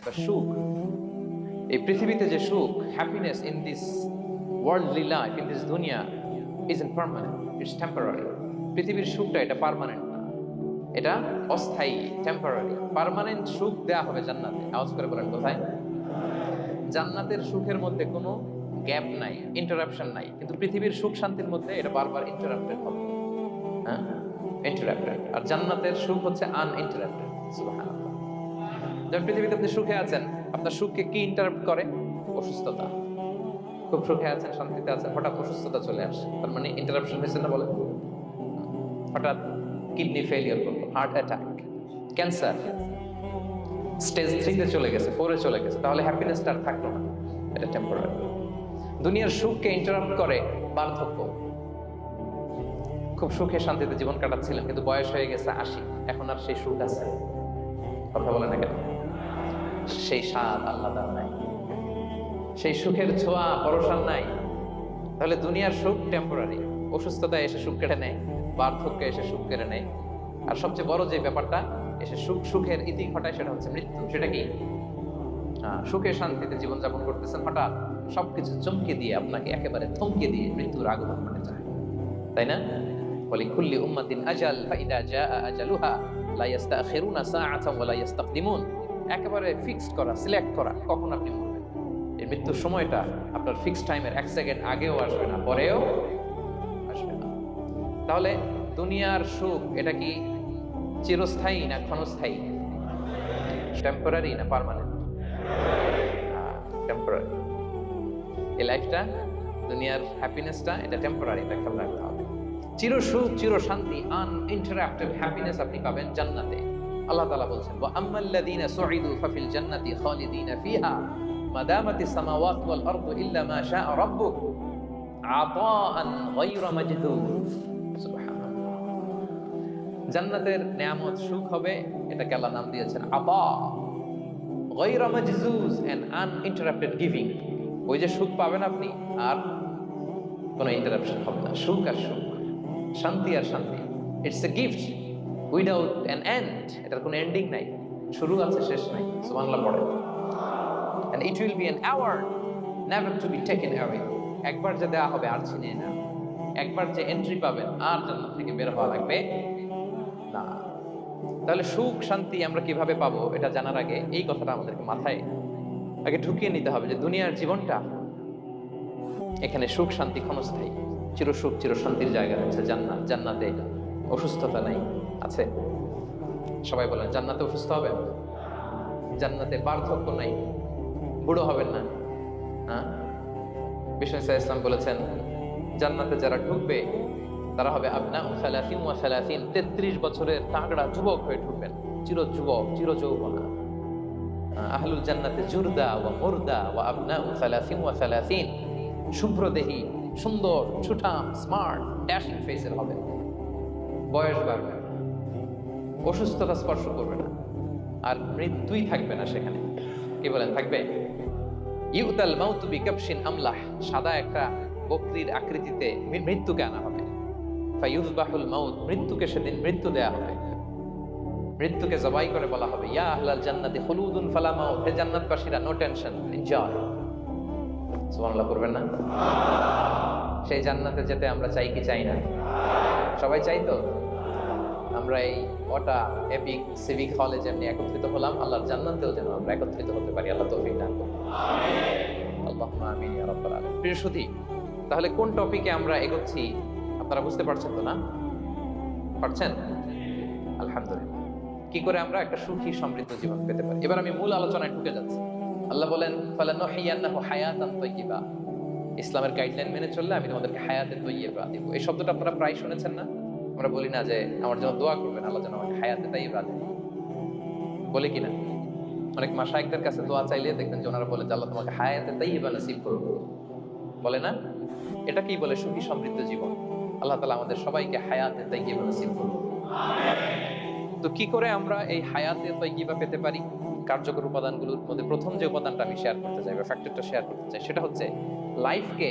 বা সুখ, এই পৃথিবীতে যে সুখ, happiness in this worldly life, in this দুনিয়া ইজন্ট পার্মানেন্ট, ইটস টেম্পোরারি। পৃথিবীর সুখটা এটা পার্মানেন্ট না, এটা অস্থায়ী, টেম্পোরারি। পার্মানেন্ট সুখ দেয়া হবে জান্নাতে। আওয়াজ করে বলেন কোথায়? জান্নাতের সুখের মধ্যে কোনো গ্যাপ নাই, ইন্টারাপশন নাই। কিন্তু পৃথিবীর সুখ শান্তির মধ্যে এটা বারবার ইন্টারাপ্টেড হবে। হ্যাঁ, ইন্টারাপ্টেড। আর জান্নাতের সুখ হচ্ছে আনইন্টারাপ্টেড। সুবহানাল্লাহ। যখন পৃথিবীতে আপনি সুখে আছেন, আপনার সুখকে কি ইন্টারাপ্ট করে? অসুস্থতা। খুব সুখে আছেন, শান্তিতে আছেন, হঠাৎ অসুস্থতা চলে আসে, তার মানে ইন্টারাপশন হয়েছে না? বলেন। হঠাৎ কিডনি ফেলিয়ার করলো, হার্ট অ্যাটাক, ক্যান্সার, স্টেজ 3-তে চলে গেছে, 4-এ চলে গেছে, তাহলে হ্যাপিনেসটা আর থাকলো না, এটা টেম্পোরারি। দুনিয়ার সুখকে ইন্টারাপ্ট করে বার্ধক্য। খুব সুখে শান্তিতে জীবন কাটাচ্ছিলেন, কিন্তু বয়স হয়ে গেছে 80, এখন আর সেই সুখ আছে? কথা বলে না কেন? সেই স্বাদ আল্লাহ নাই, সেই সুখের ছোঁয়া পরশান নাই। তাহলে দুনিয়ার সুখ টেম্পোরারি, অসুস্থতা এসে সুখ কেড়ে নেয়, বার্ধক্য এসে সুখ কেড়ে নেয়, আর সবচেয়ে বড় যে ব্যাপারটা এসে সুখের ইতি ঘটায়, সেটা হচ্ছে মৃত্যু। সেটা কি? সুখে শান্তিতে জীবনযাপন করতেছেন, হঠাৎ সবকিছু চমকে দিয়ে, আপনাকে একেবারে থমকে দিয়ে মৃত্যুর আগমন ঘটে যায়, তাই না? বলি কুল্লি উম্মাতিন আজাল ফাইদা জাআ আজালুহা লা ইস্তাখিরুনা সাআতান ওয়া লা ইস্তাকদিমুন। একেবারে ফিক্সড করা, সিলেক্ট করা কখন আপনি মরবেন। এই মৃত্যুর সময়টা আপনার ফিক্সড টাইমের 1 সেকেন্ড আগেও আসবে না, পরেও আসবে না। তাহলে দুনিয়ার সুখ এটা কি চিরস্থায়ী না ক্ষণস্থায়ী? টেম্পোরারি না পার্মানেন্ট? টেম্পোরারি। এই লাইফটা, দুনিয়ার হ্যাপিনেসটা, এটা টেম্পোরারি, এটা খেয়াল রাখতে হবে। চির সুখ, চির শান্তি, আনইন্টারাপ্টেড হ্যাপিনেস আপনি পাবেন জান্নাতে। আল্লাহ তাআলা বলছেন, ওয়া আম্মাল্লাযীনা সুঈদু ফাফিল জান্নাতি খালিদিনা ফিহা মাদামাতিস সামাওয়াতু ওয়াল আরদু ইল্লা মা শাআ রাব্বুক আতাআন গায়রা মাজদুদ। সুবহানাল্লাহ। জান্নাতের নিয়ামত সুখ হবে, এটাকে আল্লাহ নাম দিয়েছেন আতা, গায়রা মাজজুজ, এন্ড আনইন্টারাপ্টেড গিভিং। ওই যে সুখ পাবেন আপনি, আর কোনো ইন্টারাপশন হবে না। সুখ আর সুখ, শান্তি আর শান্তি, it's a gift without an end. এটার কোনো এন্ডিং নাই, শুরু আছে শেষ নাই। সুবহানাল্লাহ পড়েন। And it will be an award never to be taken away. একবার যে দেওয়া হবে আর ছিনিয়ে না, একবার যে এন্ট্রি পাবেন আর জান্নাত থেকে বের হওয়া লাগবে না। তাহলে সুখ শান্তি আমরা কিভাবে পাবো, এটা জানার আগে এই কথাটা আমাদেরকে মাথায় আগে ঢুকিয়ে নিতে হবে যে দুনিয়ার জীবনটা, এখানে সুখ শান্তি ক্ষণস্থায়ী। চির সুখ চির শান্তির জায়গা হচ্ছে জান্নাত। জান্নাতে অসুস্থতা নাই, আছে? সবাই বলেন, জান্নাতে অসুস্থ হবেন? জান্নাতে বার্ধক্য নাই, বুড়ো হবেন না। হ্যাঁ, বিষ্ণু ইসলাম বলেছেন, জান্নাতে যারা ঢুকবে তারা হবে আবনা সালাসিন ওয়া সালাসিন, 33 বছরের তাগড়া যুবক হয়ে ঢুকবেন, চির যুবক, চির যৌবনা। আহলুল জান্নাতে জুরদা ওয়া মুরদা ওয়া আবনা সালাসিন ওয়া সালাসিন, শুভ্রদেহী, সুন্দর, ছুটাম, স্মার্ট, ড্যাশিং ফেসের হবে। বয়স বাড়বে, অসুস্থতা স্পর্শ করবে না, আর মৃত্যুই থাকবে না সেখানে। কি বলেন, থাকবে? ইউতাল মাউতু বিকাবশিন আমলাহ, সাদা একটা বকরির আকৃতিতে মৃত্যুকে আনা হবে। ফায়ুযবাহুল মাউত, মৃত্যুকে সেদিন মৃত্যু দেয়া হবে। মৃত্যুকে জবাই করে বলা হবে, ইয়া আহলাল জান্নাতি খুলুদুন ফালা মাউত, হে জান্নাতবাসীরা, নো টেনশন, এনজয়। সুবহানাল্লাহ করবেন না? সেই জান্নাতে যেতে আমরা চাই কি চাই না? সবাই চাই তো? আমরা এই ওটা এপিক সিভিক হলে যেমনি একত্রিত হলাম, আল্লাহর জান্নাতেও যেন আমরা একত্রিত হতে পারি। আল্লাহ তৌফিক দান করুন। আল্লাহুম্মা আমিন ইয়া রাব্বাল আলামিন। প্রিয় সুধী, তাহলে কোন টপিকে আমরা এগোচ্ছি আপনারা বুঝতে পারছেন তো না? পারছেন? আলহামদুলিল্লাহ। কি করে আমরা একটা সুখী সমৃদ্ধ জীবন পেতে পারি, এবার আমি মূল আলোচনায় ঢুকে যাচ্ছি। আল্লাহ বলেন, ফালানুহিয়ান্নাহু হায়াতান তাইয়্যিবা। ইসলামের গাইডলাইন মেনে চললে আমি তোমাদেরকে হায়াতে তাইয়্যিবা দেব। এই শব্দটা আপনারা প্রায় শুনেছেন না? আমরা বলি না যে আমার জন্য দোয়া করবেন, আল্লাহ যেন আমাকে হায়াতে তাইয়্যিবা দেন, বলে কিনা? অনেক মাশায়েখদের কাছে দোয়া চাইলে দেখবেন যে ওনারা বলে যে আল্লাহ তোমাকে হায়াতে তাইয়্যিবা নসিব করুন, বলে না? এটা কি বলে? সুখী সমৃদ্ধ জীবন। আল্লাহ তাআলা আমাদের সবাইকে হায়াতে তাইয়্যিবা নসিব করুন। তো কি করে আমরা এই হায়াতে তাইয়্যিবা পেতে পারি? কার্যকর উপাদানগুলোর মধ্যে প্রথম যে উপাদানটা আমি শেয়ার করতে চাই বা ফ্যাক্টরটা শেয়ার করতে চাই, সেটা হচ্ছে লাইফকে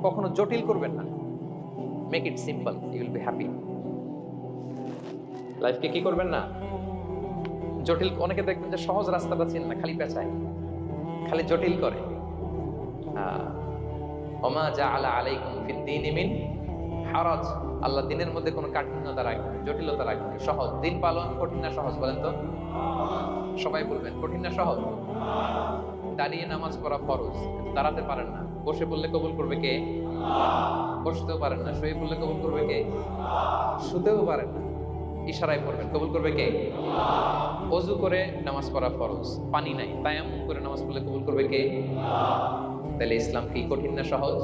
কখনো জটিল করবেন না। Make it simple, you will be happy. লাইফকে কি করবেন না? জটিল, অনেকে দেখবেন যে সহজ রাস্তাটা চিনে না, খালি পেঁচায়, খালি জটিল করে। ওমা জাআলা আলাইকুম ফিদ-দীনি মিন হারাজ, আল্লাহ দিনের মধ্যে কোনো কাঠিন্যতা রাখেন, জটিলতা রাখেন, সহজ। দিন পালন কঠিন না সহজ বলেন তো? সবাই বলবেন কঠিন না সহজ? দাঁড়িয়ে নামাজ পড়া ফরজ, দাঁড়াতে পারেন না, বসে পড়লে কবুল করবে কে? বসতেও পারেন না, শুয়ে পড়লে কবুল করবে কে? শুতেও পারেন না, ইশারায় পড়বেন, কবুল করবে কে? ওযু করে নামাজ পড়া ফরজ, পানি নাই, তায়াম্মুম করে নামাজ পড়লে কবুল করবে কে? তাহলে ইসলাম কি কঠিন না সহজ?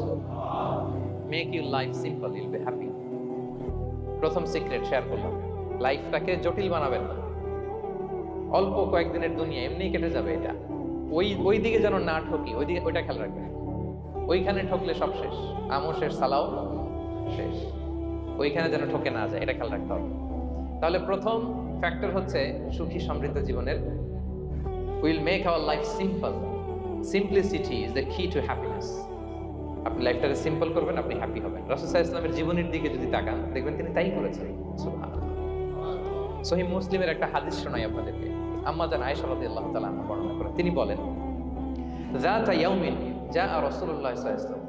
Make your life simple, you'll be happy. প্রথম সিক্রেট শেয়ার করলাম, লাইফটাকে জটিল বানাবেন না। অল্প কয়েকদিনের দুনিয়া, এমনি কেটে যাবে। এটা ওই দিকে যেন না ঠকি, ওইটা খেয়াল রাখবেন। ওইখানে ঠকলে সব শেষ, আমও শেষ, সালাও শেষ। ওইখানে যেন ঠকে না যায়, এটা খেয়াল রাখতে হবে। তাহলে প্রথম ফ্যাক্টর হচ্ছে সুখী সমৃদ্ধ জীবনের, will make our life simple. Simplicity is the কি টু হ্যাপিনেস। আপনি লাইফটাকে সিম্পল করবেন, আপনি হ্যাপি হবেন। রাসূল সাল্লাল্লাহু আলাইহি ওয়াসাল্লামের জীবনের দিকে যদি তাকান, দেখবেন তিনি তাই করেছেন। সুবহানাল্লাহ। সহিহ মুসলিমের একটা হাদিস শোনাই আপনাদেরকে। আম্মা জান আয়েশা রাদিয়াল্লাহু তাআলা আনহা বর্ণনা করেন, তিনি বলেন, যাতা ইয়াউমিন জাআ রাসূলুল্লাহ সাল্লাল্লাহু আলাইহি ওয়াসাল্লাম,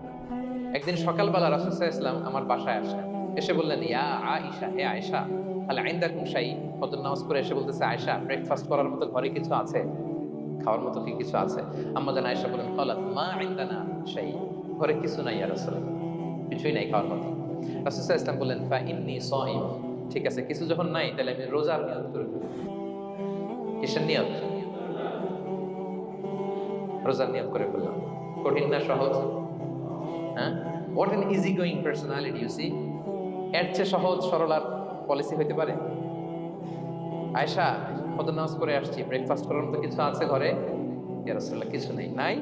একদিন সকালবেলা রাসূল সাল্লাল্লাহু আলাইহি ওয়াসাল্লাম আমার বাসায় আসলেন। এসে বললেন, ইয়া আয়েশা, হে আয়েশা, হাল ইনদাকুম শাই? ফজর নামাজ পড়ে এসে বলতেছে, আয়েশা, ব্রেকফাস্ট করার মতো ঘরে কিছু আছে? খাওয়ার মতো কি কিছু আছে? আম্মা জান আয়েশা বলেন, ক্বালাত মা ইনদানা শাই, ঘরে কিছু নাই ইয়া রাসূলুল্লাহ, কিছুই নাই খাওয়ার মতো। রাসূল সাল্লাল্লাহু আলাইহি ওয়াসাল্লাম বললেন, ফা ইন্নী সাইম, ঠিক আছে, কিছু যখন নাই তাহলে আমি রোজার নিয়ত করে ফেলি। কিসের নিয়ত? রোজার নিয়ত করে ফেললাম। কঠিন না সহজ? হ্যাঁ, what an easy going personality you see. এর চেয়ে সহজ সরল আর পলিসি হইতে পারে? আয়েশা, ফজর নামাজ পড়ে আসছি, ব্রেকফাস্ট করার মতো কিছু আছে ঘরে? ইয়া রাসূলুল্লাহ, কিছু নেই। নাই?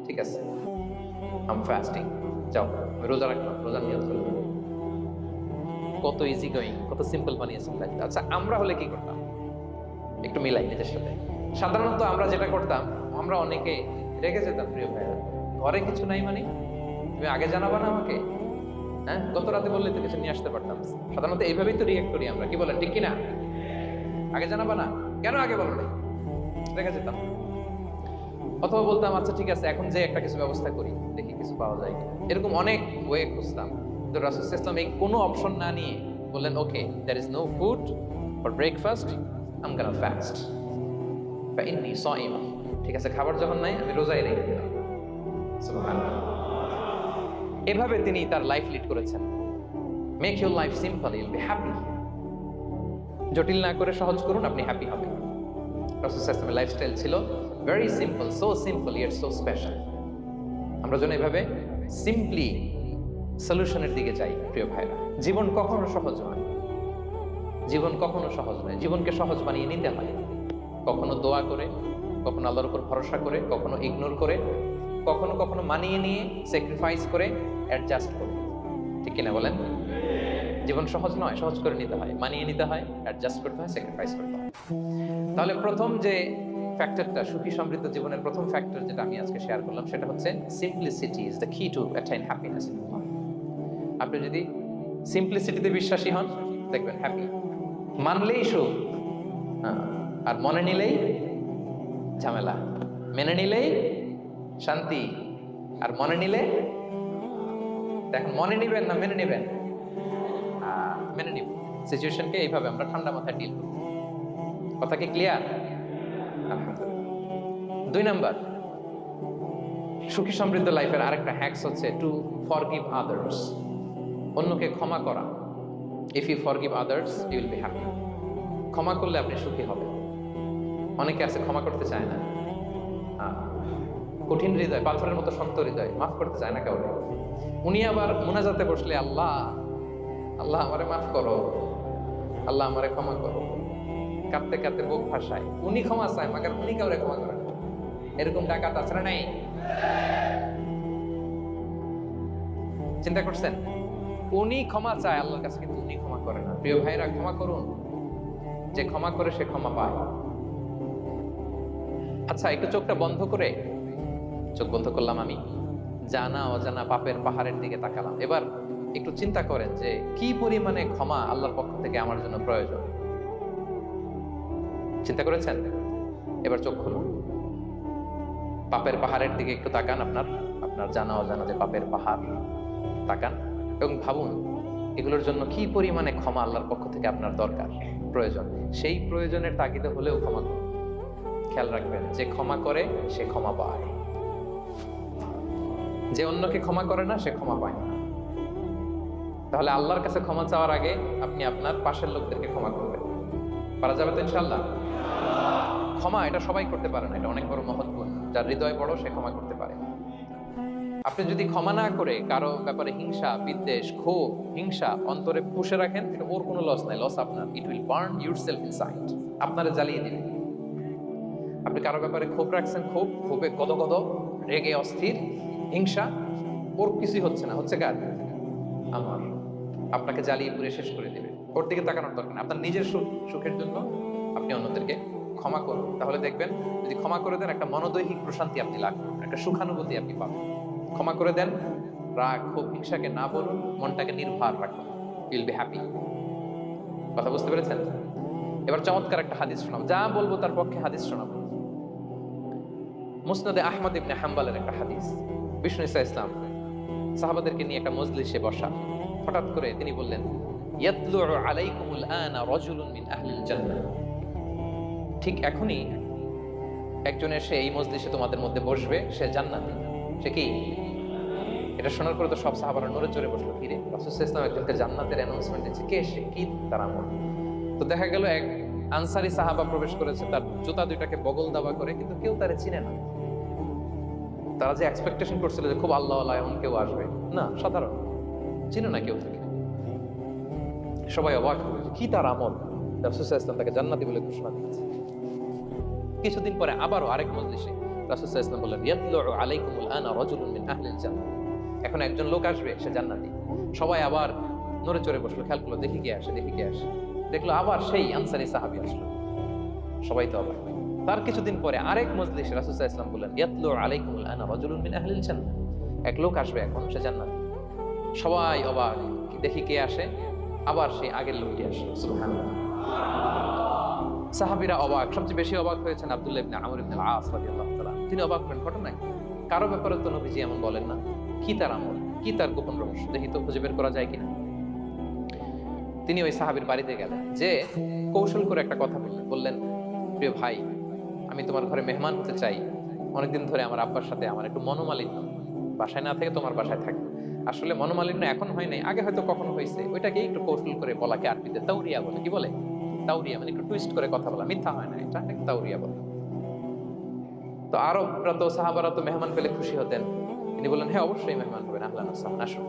ঠিক আছে, আই এম ফাস্টিং, যাও আমি রোজা রাখলাম, রোজার নিয়ত করলাম। কত ইজি গোয়িং, কত সিম্পল বানিয়েছেন লাইফটা। আচ্ছা, আমরা হলে কি করতাম? একটু মিলাই নিজের সাথে। সাধারণত আমরা যেটা করতাম, আমরা অনেকে রেগে যেতাম। প্রিয় ভাইরা, ঘরে কিছু নাই মানে তুমি আগে জানাবা না আমাকে? হ্যাঁ, গত রাতে বললে তো কিছু নিয়ে আসতে পারতাম। সাধারণত এইভাবেই তো রিয়েক্ট করি আমরা, কি বলেন ঠিক কিনা? আগে জানাবা না, কেন আগে বলো না? রেগে যেতাম। অথবা বলতাম, আচ্ছা ঠিক আছে, এখন যে একটা কিছু ব্যবস্থা করি, দেখি কিছু পাওয়া যায় কিনা। এরকম অনেক ওয়ে খুঁজতাম। তো রাসূল সাল্লাল্লাহু আলাইহি ওয়াসাল্লাম এই কোনো অপশন না নিয়ে বললেন, okay, there is no food for breakfast, I am gonna fast, ফা ইন্নী সাইম, ঠিক আছে, খাবার যখন নাই আমি রোজাই রেখে দিলাম। সুবহানাল্লাহ। এভাবে তিনি তার লাইফ লিড করেছেন। Make your life simple, you'll be happy. জটিল না করে সহজ করুন, আপনি হ্যাপি হবেন। রাসূল সাল্লাল্লাহু আলাইহি ওয়াসাল্লামের লাইফস্টাইল ছিল very simple, so simple yet so special. আমরা যেন এভাবে সিম্পলি সলিউশনের দিকে যাই। প্রিয় ভাইরা, জীবন কখনো সহজ নয়, জীবন কখনো সহজ নয়। জীবনকে সহজ বানিয়ে নিতে হয়, কখনো দোয়া করে, কখনো আল্লাহর উপর ভরসা করে, কখনো ইগনোর করে, কখনো কখনো মানিয়ে নিয়ে, স্যাক্রিফাইস করে, অ্যাডজাস্ট করে। ঠিক কিনা বলেন? জীবন সহজ নয়, সহজ করে নিতে হয়, মানিয়ে নিতে হয়, অ্যাডজাস্ট করতে হয়, স্যাক্রিফাইস করতে হয়। তাহলে প্রথম যে ফ্যাক্টরটা, সুখী সমৃদ্ধ জীবনের প্রথম ফ্যাক্টর যেটা আমি আজকে শেয়ার করলাম, সেটা হচ্ছে সিম্পলিসিটি ইজ দ্য কি টু অ্যাটাইন হ্যাপিনেস ইন লাইফ। আপনি যদি সিম্পলিসিটিতে বিশ্বাসী হন, দেখবেন হ্যাপি। মানলেই সুখ, আর মনে নিলেই ঝামেলা। মেনে নিলেই শান্তি, আর মনে নিলে, দেখুন মনে নিবেন না মেনে নিবেন? মেনে নিব। সিচুয়েশনকে এইভাবে আমরা ঠান্ডা মাথায় ডিল করব। কথা কি ক্লিয়ার? আলহামদুলিল্লাহ। 2 নাম্বার, সুখী সমৃদ্ধ লাইফের আরেকটা হ্যাকস হচ্ছে টু ফরগিভ আদার্স। অন্যকে ক্ষমা করা। If you forgive others, you will be happy. ক্ষমা করলে আপনি সুখী হবেন। অনেকে আছে ক্ষমা করতে চায় না, কঠিন হৃদয়, পাথরের মতো শক্ত হৃদয়, মাফ করতে চায় না কাউকে। উনি আবার মুনাজাতে বসলে, আল্লাহ আল্লাহ আমারে মাফ করো, আল্লাহ আমারে ক্ষমা করো, কাঁদতে কাঁদতে বুক ভাসায়। উনি ক্ষমা চায়, মাগার উনি কাউরে ক্ষমা করেন। এরকম ডাকাত আছে না নাই? চিন্তা করছেন? উনি ক্ষমা চায় আল্লাহর কাছে, কিন্তু উনি ক্ষমা করে না। প্রিয় ভাইরা, ক্ষমা করুন। যে ক্ষমা করে সে ক্ষমা পায়। আচ্ছা, একটু চোখটা বন্ধ করে, চোখ বন্ধ করলাম আমি, জানা অজানা পাপের পাহাড়ের দিকে তাকালাম। এবার একটু চিন্তা করেন যে কি পরিমাণে ক্ষমা আল্লাহর পক্ষ থেকে আমার জন্য প্রয়োজন। চিন্তা করেছেন? এবার চোখ খুলুন, পাপের পাহাড়ের দিকে একটু তাকান, আপনার আপনার জানা অজানা যে পাপের পাহাড়, তাকান এবং ভাবুন এগুলোর জন্য কি পরিমাণে ক্ষমা আল্লাহর পক্ষ থেকে আপনার দরকার, প্রয়োজন। সেই প্রয়োজনের তাগিদে হলেও ক্ষমা করুন। খেয়াল রাখবেন, যে ক্ষমা করে সে ক্ষমা পায়, যে অন্যকে ক্ষমা করে না সে ক্ষমা পায় না। তাহলে আল্লাহর কাছে ক্ষমা চাওয়ার আগে আপনি আপনার পাশের লোকদেরকে ক্ষমা করবেন। পারা যাবে তো ইনশাআল্লাহ? ক্ষমা এটা সবাই করতে পারে না, এটা অনেক বড় মহৎ গুণ। যার হৃদয় বড় সে ক্ষমা করতে পারে। আপনি যদি ক্ষমা না করে কারো ব্যাপারে হিংসা, বিদ্বেষ, ক্ষোভ, হিংসা অন্তরে পুষে রাখেন, এটা ওর কোনো লস নাই, লস আপনার। It will burn yourself inside, আপনারে জ্বালিয়ে দিবে। আপনি কারো ব্যাপারে ক্ষোভ রাখছেন, ক্ষোভে গদগদ, রেগে অস্থির, হিংসা, ওর কিছুই হচ্ছে না, হচ্ছে কার? আমার। আপনাকে জ্বালিয়ে পুড়ে শেষ করে দেবে। ওর দিকে তাকানোর দরকার নেই। আপনার নিজের সুখের জন্য আপনি অন্যদেরকে ক্ষমা করুন। তাহলে দেখবেন যদি ক্ষমা করে দেন, একটা মনোদৈহিক প্রশান্তি আপনি লাভ করুন, একটা সুখানুভূতি আপনি পাবেন। ক্ষমা করে দেন, রাগ, ক্ষোভ, হিংসাকে না বলুন, মনটাকে নির্ভর রাখুন, উইল বি হ্যাপি। কথা বুঝতে পেরেছেন? এবার চমৎকার একটা হাদিস শোনাবো, যা বলবো তার পক্ষে হাদিস শোনাবো। মুসনাদে আহমদ ইবনে হাম্বালের একটা হাদিস। বিষ্ণু ঈসা ইসলাম সাহাবাদেরকে নিয়ে একটা মজলিসে বসা, হঠাৎ করে তিনি বললেন, ইয়াতলুউ আলাইকুমুল আনা রাজুলুন মিন আহলিল জান্নাহ। ঠিক এখনই একজন এসে এই মজলিসে তোমাদের মধ্যে বসবে, সে জান্নাতি। সে কি? এটা শোনার পরে তো সব সাহাবারা নড়ে চড়ে বসলো, ফিরে রাসূল সাল্লাল্লাহু আলাইহি ওয়াসাল্লাম একজনকে জান্নাতের অ্যানাউন্সমেন্ট দিচ্ছে, কে সে, কি তার আমল? তো দেখা গেল এক আনসারী সাহাবা প্রবেশ করেছে, তার জুতা দুইটাকে বগল দাবা করে, কিন্তু কেউ তারে চিনে না। তারা যে এক্সপেকটেশন করছিল যে খুব আল্লাহওয়ালা এমন কেউ আসবে, না, সাধারণ, চিনে না কেউ তাকে। সবাই অবাক হবে, কি তার আমল? রাসূল সাল্লাল্লাহু আলাইহি ওয়াসাল্লাম তাকে জান্নাতি বলে ঘোষণা দিয়েছে। কিছুদিন পরে আবারও আরেক মজলিসে রাসূল সাল্লাল্লাহু আলাইহি ওয়াসাল্লাম বললেন, ইয়াতলুউ আলাইকুমুল আনা রাজুলুন মিন আহলিল জান্নাহ। এখন একজন লোক আসবে, সে জান্নাতি। সবাই আবার নড়ে চড়ে বসলো, খেয়াল করলো, দেখি কে আসে, দেখি কে আসে। দেখলো আবার সেই আনসারী সাহাবী আসলো। সবাই তো অবাক। তার কিছুদিন পরে আরেক মজলিসে রাসূল সাল্লাল্লাহু আলাইহি ওয়াসাল্লাম বললেন, ইয়াতলুউ আলাইকুমুল আনা রাজুলুন মিন আহলিল জান্নাহ। এক লোক আসবে এখন, সে জান্নাতি। সবাই অবাক, দেখি কে আসে, আবার সেই আগের লোকটি আসলো। সুবহানাল্লাহ। সাহাবীরা অবাক, সবচেয়ে বেশি অবাক হয়েছেন আব্দুল্লাহ ইবনে আমর ইবনে আল-আস রাদিয়াল্লাহু তাআলা। তিনি অবাক হলেন, ঘটনা কি? কারো ব্যাপারে তো নবীজি এমন বলেন না, কি তার আমল, কি তার গোপন রহস্য, দেখি তো খুঁজে বের করা যায় কিনা। তিনি ওই সাহাবীর বাড়িতে গেলেন, যে কৌশল করে একটা কথা বললেন, প্রিয় ভাই, আমি তোমার ঘরে মেহমান হতে চাই। অনেকদিন ধরে আমার আব্বার সাথে আমার একটু মনোমালিন্য, বাসায় না থেকে তোমার বাসায় থাকি। আসলে মনোমালিন্য এখন হয় নাই, আগে হয়তো কখনো হয়েছে। ওইটাকে একটু কৌশল করে বলাকে আরবিতে তাওরিয়া বলে। কি বলে? তাওরিয়া, মানে একটু টুইস্ট করে কথা বলা, মিথ্যা হয় না, এটা তাওরিয়া বলে। তো আরবরা তো, সাহাবারা তো মেহমান পেলে খুশি হতেন। তিনি বললেন, হ্যাঁ অবশ্যই মেহমান হবেন, আহলান ওয়াসাহলান, আসুন।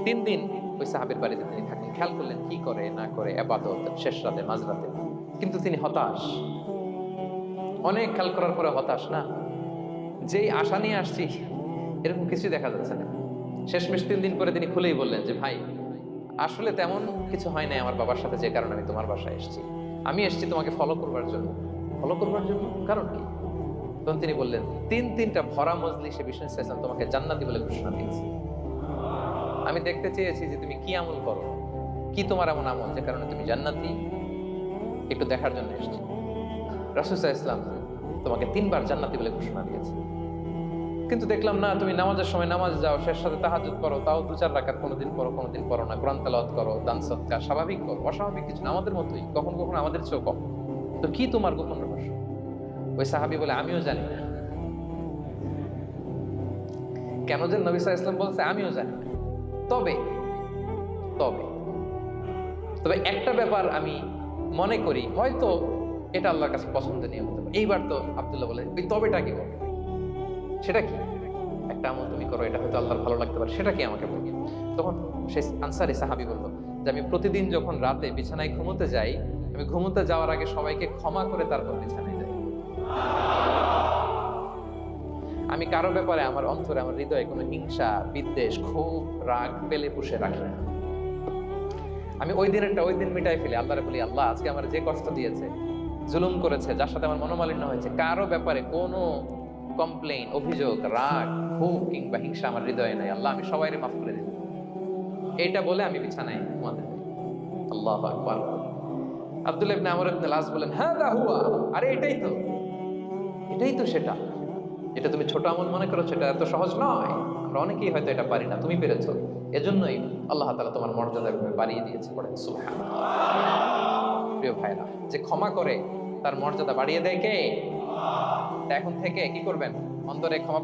3 দিন ওই সাহাবীর বাড়িতে তিনি থাকেন। খেয়াল করলেন কি করে না করে, ইবাদত, শেষ রাতে, মাঝরাতে। কিন্তু তিনি হতাশ, অনেক খেয়াল করার পরে হতাশ। না, যেই আশা নিয়ে আসছি এরকম কিছুই দেখা যাচ্ছে না। শেষমেশ 3 দিন পরে তিনি খুলেই বললেন যে, ভাই আসলে তেমন কিছু হয় নাই আমার বাবার সাথে, যে কারণে আমি তোমার বাসায় এসেছি। আমি এসেছি তোমাকে ফলো করবার জন্য। ফলো করবার জন্য? কারণ কি? তখন তিনি বললেন, 3টা ভরা মজলিসে বিষ্ণু ইসলাম তোমাকে জান্নাতি বলে ঘোষণা দিয়েছে। আমি দেখতে চেয়েছি যে তুমি কি আমল করো, কি তোমার এমন আমল যে কারণে তুমি জান্নাতি, একটু দেখার জন্য এসেছি। রাসূল সাল্লাল্লাহু আলাইহি ওয়াসাল্লাম তোমাকে 3 বার জান্নাতি বলে ঘোষণা দিয়েছে, কিন্তু দেখলাম না তুমি নামাজের সময় নামাজ যাও, শেষ সাথে তাহাজ্জুদ করো, তাও 2-4 রাকাত, কোনোদিন পড়ো কোনোদিন পড়ো না, কোরআন তেলাওয়াত করো, দান সদকা, স্বাভাবিক করো, অস্বাভাবিক কিছু না, আমাদের মতোই, কখনো কখনো আমাদের চেয়েও কম। তো কি তোমার গোপন রহস্য? ওই সাহাবী বলে, আমিও জানি না। কেন যে নবী সাল্লাল্লাহু আলাইহি ওয়াসাল্লাম বলছে আমিও জানি না। তবে তবে তবে একটা ব্যাপার আমি মনে করি, হয়তো এটা আল্লাহর কাছে পছন্দনীয় হতে পারে। এইবার তো আব্দুল্লাহ বলে, ওই তবেটা কি বলবে? সেটা কি? একটা আমল তুমি করো, এটা হয়তো আল্লাহর ভালো লাগতে পারে, সেটা কি আমাকে বলবে? তখন সেই আনসারী সাহাবী বলল যে, আমি প্রতিদিন যখন রাতে বিছানায় ঘুমোতে যাই, আমি ঘুমোতে যাওয়ার আগে সবাইকে ক্ষমা করে তারপর বিছানায় যাই। আমি কারো ব্যাপারে আমার অন্তরে, আমার হৃদয়ে কোনো হিংসা, বিদ্বেষ, ক্ষোভ, রাগ পেলে পুষে রাখি না। আমি ওই দিন মিটাই ফেলি। আল্লাহরে বলি, আল্লাহ আজকে আমার যে কষ্ট দিয়েছে, জুলুম করেছে, যার সাথে আমার মনোমালিন্য হয়েছে, কারো ব্যাপারে কোনো কমপ্লেইন, অভিযোগ, রাগ, ক্ষোভ কিংবা হিংসা আমার হৃদয়ে নাই। আল্লাহ আমি সবাইকে মাফ করে দিই। এটা বলে আমি বিছানায় ঘুমাতে যাই। আল্লাহু আকবার। আব্দুল্লাহ ইবনে আমর ইবনে আল-আস বলেন, হাদা হুয়া, আরে এটাই তো। এটাই তো সেটা। এটা তুমি ছোট আমল মনে করো, সেটা এত সহজ নয়। আমরা অনেকেই হয়তো এটা পারি না, তুমি পেরেছো। এজন্যই আল্লাহ তাআলা তোমার মর্যাদা বাড়িয়ে দিয়েছে। পড়েন সুবহানাল্লাহ। প্রিয় ভাইরা, যে ক্ষমা করে তার মর্যাদা বাড়িয়ে দেয় কে? এখন থেকে কি করবেন? অন্তরে ক্ষমা,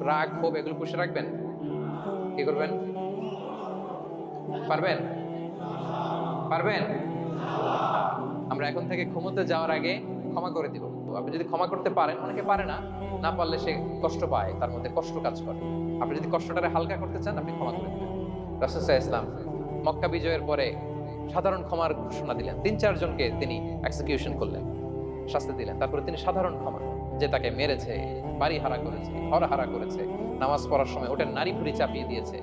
রাগ, ক্ষোভ এগুলো পুষে রাখবেন। কি করবেন? পারবেন? পারবেন? আমরা এখন থেকে ঘুমোতে যাওয়ার আগে ক্ষমা করে দিব। আপনি যদি ক্ষমা করতে পারেন, অনেকে পারে না, না পারলে সে কষ্ট পায়, তার মধ্যে কষ্ট কাজ করে। আপনি যদি কষ্টটারে হালকা করতে চান, আপনি ক্ষমা করে দিবেন। রাসূল সাল্লাল্লাহু আলাইহি ওয়াসাল্লাম মক্কা বিজয়ের পরে সাধারণ ক্ষমার ঘোষণা দিলেন। 3-4 জনকে তিনি এক্সিকিউশন করলেন, শাস্তি দিলেন। তারপরে তিনি সাধারণ ক্ষমা, যে তাকে মেরেছে, বাড়ি হারা করেছে, ঘর হারা করেছে, নামাজ পড়ার সময় ওটা নারী ভুঁড়ি চাপিয়ে দিয়েছে,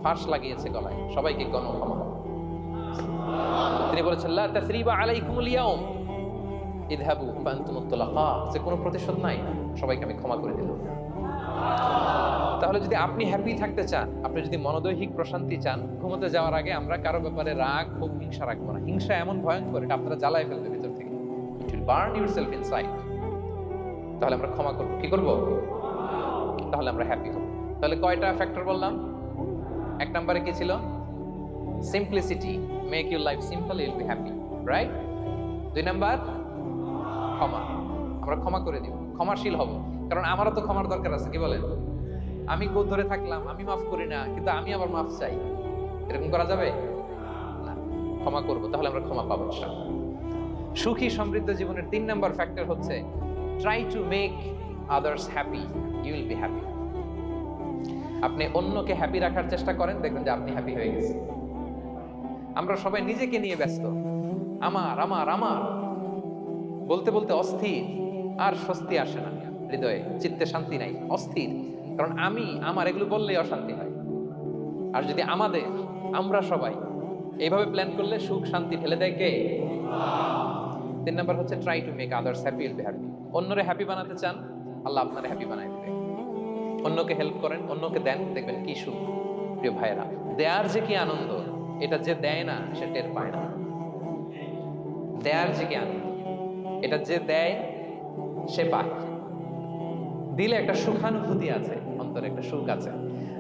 ফাঁস লাগিয়েছে গলায়, সবাইকে গণ ক্ষমা। তিনি বলেছেন লা তাসরিবা আলাইকুমুল ইয়াউম ইযহাবু ফাআনতুমুত তুলাকা, যে কোনো প্রতিশোধ নাই, সবাইকে আমি ক্ষমা করে দিলাম। তাহলে যদি আপনি হ্যাপি থাকতে চান, আপনি যদি মনোদৈহিক প্রশান্তি চান, ঘুমোতে যাওয়ার আগে আমরা কারো ব্যাপারে রাগ, ক্ষোভ, হিংসা রাখবো না। হিংসা এমন ভয়ঙ্কর, এটা আপনারা জ্বালায় ফেলবে ভিতর থেকে। It will burn yourself inside. তাহলে আমরা ক্ষমা করব। কি করব? তাহলে আমরা হ্যাপি হব। তাহলে কয়টা ফ্যাক্টর বললাম? 1 নম্বরে কি ছিল? Simplicity, make your life simple, you will be happy, right? 2 number ক্ষমা, আমরা ক্ষমা করে দিব, ক্ষমাশীল হব। কারণ আমারও তো ক্ষমার দরকার আছে। কি বলেন? আমি গোদ ধরে থাকলাম, আমি মাফ করি না, কিন্তু আমি আবার মাফ চাই, এরকম করা যাবে না। ক্ষমা করব, তাহলে আমরা ক্ষমা পাবো ইনশাআল্লাহ। সুখী সমৃদ্ধ জীবনের 3 নাম্বার ফ্যাক্টর হচ্ছে try to make others happy, you will be happy. আপনি অন্যকে হ্যাপি রাখার চেষ্টা করেন, দেখবেন যে আপনি হ্যাপি হয়ে গেছেন। আমরা সবাই নিজেকে নিয়ে ব্যস্ত, আমার আমার আমার বলতে বলতে অস্থির, আর স্বস্তি আসে না হৃদয়ে, চিত্তে শান্তি নাই, অস্থির। কারণ আমি আমার এগুলো বললেই অশান্তি হয়। আর যদি আমাদের, আমরা সবাই এইভাবে প্ল্যান করলে সুখ শান্তি ঢেলে দেয় কে? 3 নাম্বার হচ্ছে try to make others happy, will be happy. অন্যরে হ্যাপি বানাতে চান, আল্লাহ আপনারে হ্যাপি বানায় দিবে। অন্যকে হেল্প করেন, অন্যকে দেন, দেখবেন কি সুখ। প্রিয় ভাইরা, দেয়ার যে কি আনন্দ, এটা যে দেয় না সে টের পায় না। দেয়ার যে কি আনন্দ, এটা যে দেয় সে পায়। দিলে একটা সুখানুভূতি আছে, অন্তরে একটা সুখ আছে।